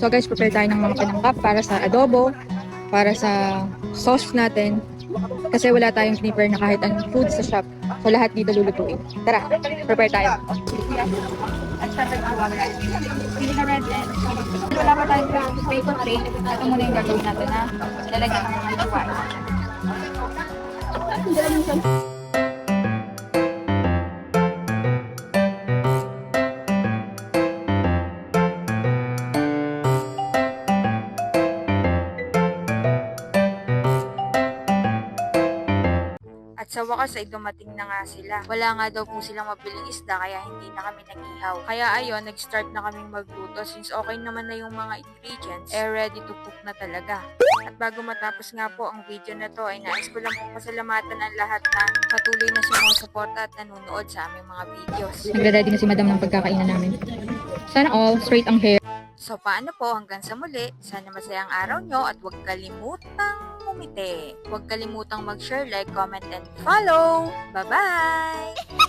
So guys, prepare tayo ng mga panangkap para sa adobo, para sa sauce natin. Kasi wala tayong prepare na kahit anong food sa shop. So lahat dito lulutuin. Tara, prepare tayo. Wala pa tayong paper plate. Ito muna yung gagawin natin na lalagyan ng mga luwa. At sa wakas ay dumating na nga sila. Wala nga daw po silang mabiling isda kaya hindi na kami nag-ihaw. Kaya ayun, nag-start na kaming magluto since okay naman na yung mga ingredients, ready to cook na talaga. At bago matapos nga po ang video na to ay nais ko lang po pasalamatan ang lahat na patuloy na sumusuporta at nanonood sa aming mga videos. Nagre-ready na si madam ng pagkakainan namin. Sana all straight ang hair. So paano po hanggang sa muli, sana masayang araw nyo at huwag kalimutang umiti. Huwag kalimutang mag-share, like, comment, and follow. Bye-bye!